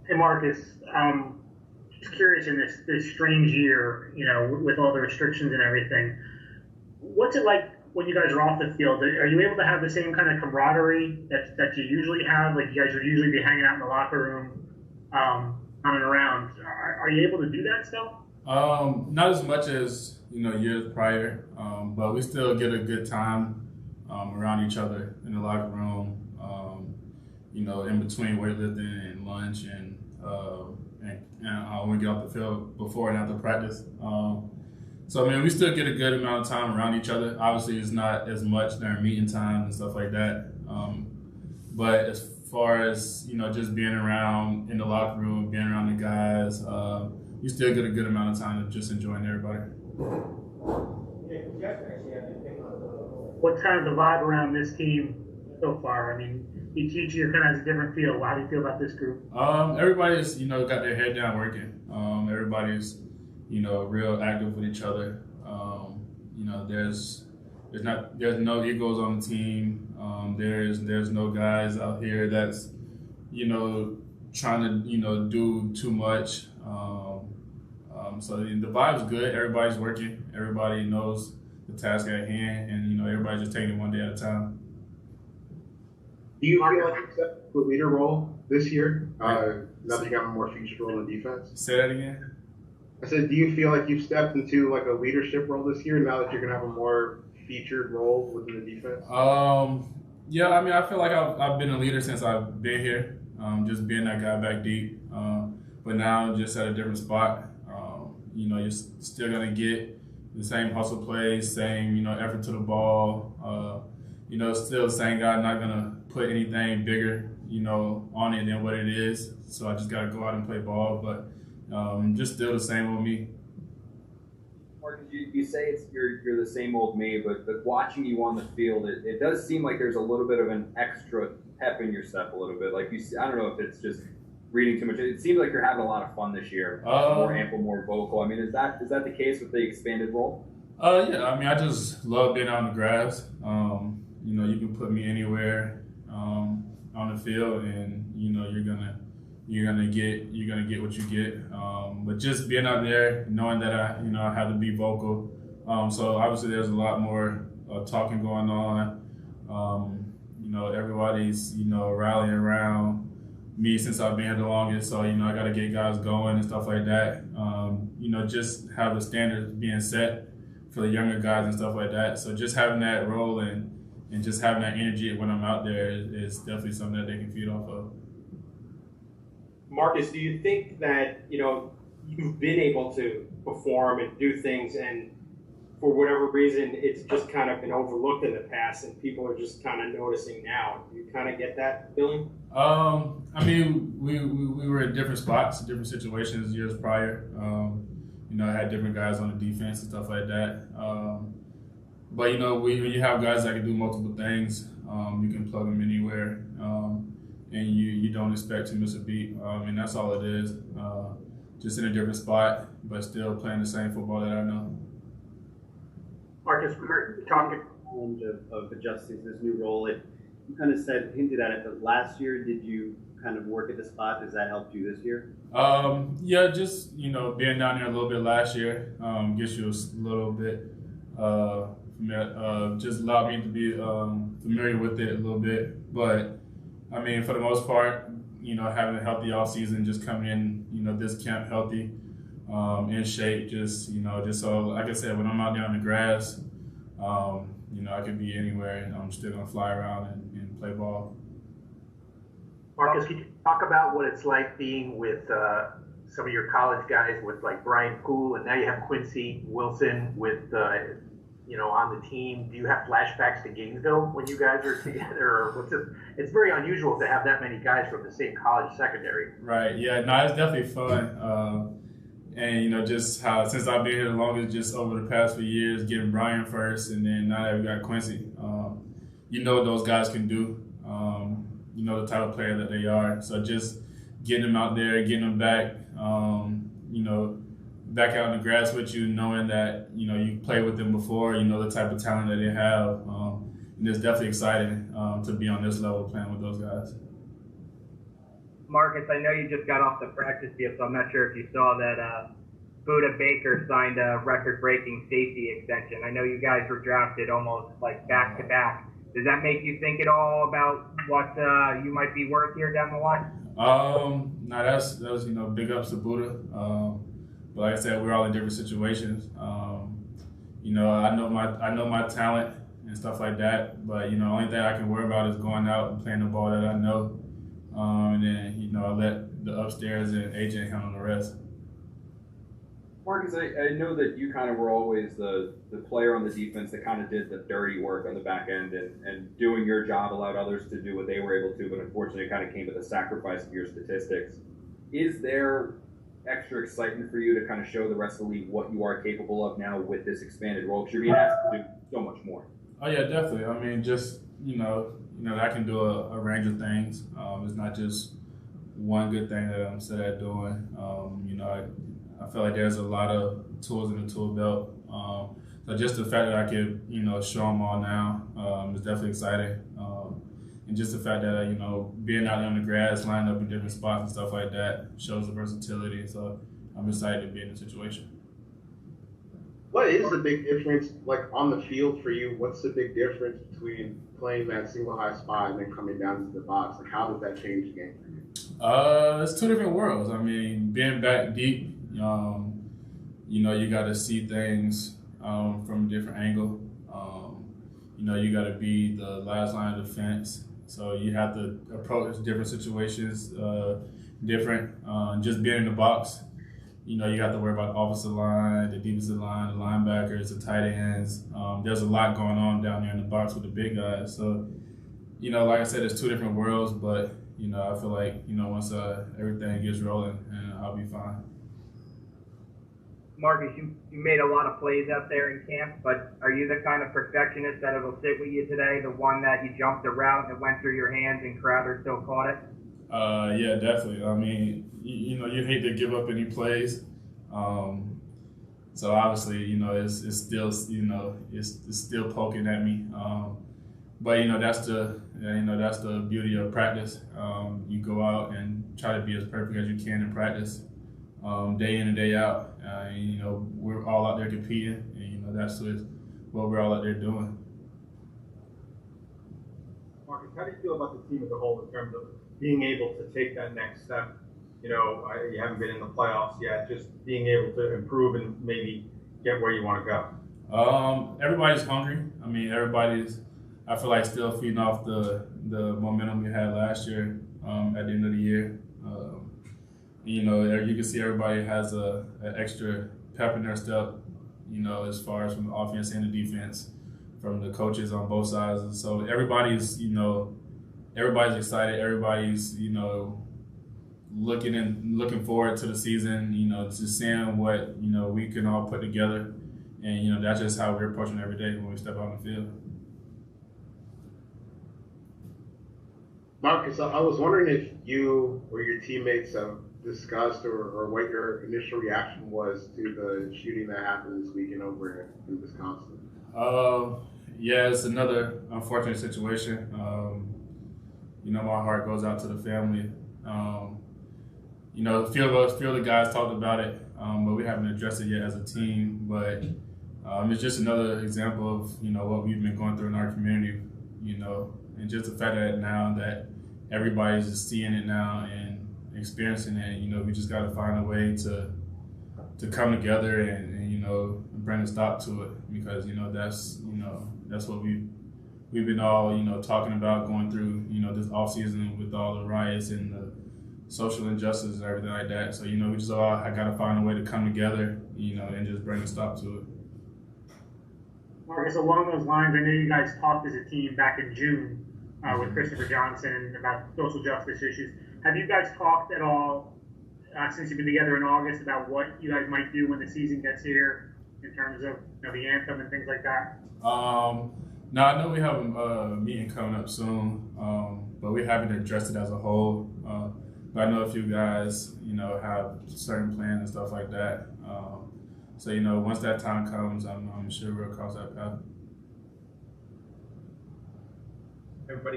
Hey Marcus, just curious in this strange year, with all the restrictions and everything, what's it like when you guys are off the field? Are you able to have the same kind of camaraderie that you usually have? Like you guys would usually be hanging out in the locker room, on and around. Are you able to do that still? Not as much as years prior, but we still get a good time around each other in the locker room. In between weightlifting and lunch and when we get off the field before and after practice. So I mean, we still get a good amount of time around each other. Obviously, it's not as much during meeting times and stuff like that. But as far as just being around in the locker room, being around the guys, you still get a good amount of time of just enjoying everybody. What's kind of the vibe around this team so far? I mean, each year kind of has a different feel. How do you feel about this group? Everybody's got their head down working. Everybody's real active with each other. There's no egos on the team. There's no guys out here that's trying to do too much. So the vibe's good. Everybody's working. Everybody knows the task at hand, and everybody's just taking it one day at a time. Do you feel like you stepped into a leader role this year? Now that you got a more featured role in the defense? Say that again? I said, do you feel like you've stepped into like a leadership role this year now that you're going to have a more featured role within the defense? Yeah, I mean, I feel like I've been a leader since I've been here, just being that guy back deep. But now I'm just at a different spot. You're still going to get the same hustle plays, same, effort to the ball. Still the same guy, not going to put anything bigger, on it than what it is. So I just got to go out and play ball. But just still the same with me. Marcus, you say you're the same old me, but watching you on the field, it does seem like there's a little bit of an extra pep in your step a little bit. Like I don't know if it's just reading too much. It seems like you're having a lot of fun this year. More ample, more vocal. I mean, is that the case with the expanded role? Yeah. I mean, I just love being out in the grass. You can put me anywhere on the field, and you're gonna get what you get. But just being out there, knowing that I have to be vocal. So obviously there's a lot more talking going on. Everybody's rallying around me since I've been here the longest. So I got to get guys going and stuff like that. Just have the standards being set for the younger guys and stuff like that. So just having that role and just having that energy when I'm out there is definitely something that they can feed off of. Marcus, do you think that you've been able to perform and do things, and for whatever reason it's just kind of been overlooked in the past, and people are just kind of noticing now? Do you kind of get that feeling? I mean, we were in different spots, different situations years prior. I had different guys on the defense and stuff like that. But when you have guys that can do multiple things, you can plug them anywhere. And you don't expect to miss a beat. And that's all it is. Just in a different spot, but still playing the same football that I know. Marcus, talking. Of adjusting to this new role, you kind of hinted at it, but last year, did you kind of work at the spot? Does that help you this year? Yeah, just being down there a little bit last year gets you a little bit. Just allowed me to be familiar with it a little bit, but I mean, for the most part, having a healthy off season, just coming in, this camp healthy, in shape, just so, like I said, when I'm out there on the grass, I can be anywhere and I'm still gonna fly around and play ball. Marcus, can you talk about what it's like being with some of your college guys, with like Brian Poole, and now you have Quincy Wilson with on the team? Do you have flashbacks to Gainesville when you guys are together? Or it's very unusual to have that many guys from the same college secondary. Right. Yeah. No, it's definitely fun. And just how since I've been here the longest, just over the past few years, getting Brian first, and then now that we got Quincy, what those guys can do. The type of player that they are. So just getting them out there, getting them back, back out in the grass with you, knowing that, you played with them before, the type of talent that they have. And it's definitely exciting to be on this level playing with those guys. Marcus, I know you just got off the practice field, so I'm not sure if you saw that Buda Baker signed a record-breaking safety extension. I know you guys were drafted almost like back-to-back. Does that make you think at all about what you might be worth here down the line? No, that was big ups to Buda. But like I said, we're all in different situations. I know my talent and stuff like that. But the only thing I can worry about is going out and playing the ball that I know. And then I let the upstairs and agent handle the rest. Marcus, I know that you kind of were always the player on the defense that kind of did the dirty work on the back end, and doing your job allowed others to do what they were able to, but unfortunately it kind of came at the sacrifice of your statistics. Is there extra excitement for you to kind of show the rest of the league what you are capable of now with this expanded role? Because you're being asked to do so much more. Oh yeah, definitely. I mean, just I can do a range of things. It's not just one good thing that I'm set at doing. I feel like there's a lot of tools in the tool belt. So just the fact that I could, show them all now is definitely exciting. And just the fact that, being out on the grass, lining up in different spots and stuff like that shows the versatility. So I'm excited to be in the situation. What is the big difference, like on the field for you? What's the big difference between playing that single high spot and then coming down to the box? Like, how does that change the game for you? It's two different worlds. I mean, being back deep, you got to see things from a different angle. You got to be the last line of defense. So you have to approach different situations different. Just being in the box, you have to worry about the offensive line, the defensive line, the linebackers, the tight ends. There's a lot going on down there in the box with the big guys. So, like I said, it's two different worlds, but, I feel like, once everything gets rolling, and I'll be fine. Marcus, you made a lot of plays out there in camp, but are you the kind of perfectionist that it'll sit with you today, the one that you jumped the route and it went through your hands and Crowder still caught it? Yeah, definitely. I mean, you hate to give up any plays. So obviously, it's still, it's still poking at me. But that's the beauty of practice. You go out and try to be as perfect as you can in practice, day in and day out. We're all out there competing, and that's what we're all out there doing. Marcus, how do you feel about the team as a whole in terms of being able to take that next step? You haven't been in the playoffs yet, just being able to improve and maybe get where you want to go. Everybody's hungry. I mean, I feel like still feeding off the momentum we had last year at the end of the year. You can see everybody has an extra pep in their step, as far as from the offense and the defense, from the coaches on both sides. And so everybody's excited. Everybody's, looking forward to the season, just seeing what, we can all put together. And, that's just how we're approaching every day when we step out on the field. Marcus, I was wondering if you or your teammates have discussed or what your initial reaction was to the shooting that happened this weekend over in Wisconsin. Yeah, it's another unfortunate situation. My heart goes out to the family. A few of the guys talked about it, but we haven't addressed it yet as a team. But it's just another example of what we've been going through in our community. And just the fact that now that everybody's just seeing it now and experiencing it, we just got to find a way to come together and bring a stop to it, because that's what we've been all talking about going through this off season with all the riots and the social injustice and everything like that. So we just all got to find a way to come together and just bring a stop to it. Marcus, along those lines, I know you guys talked as a team back in June with Christopher Johnson about social justice issues. Have you guys talked at all since you've been together in August about what you guys might do when the season gets here in terms of the anthem and things like that? No, I know we have a meeting coming up soon, but we haven't addressed it as a whole. But I know a few guys, have certain plans and stuff like that. So once that time comes, I'm sure we'll cross that path. Everybody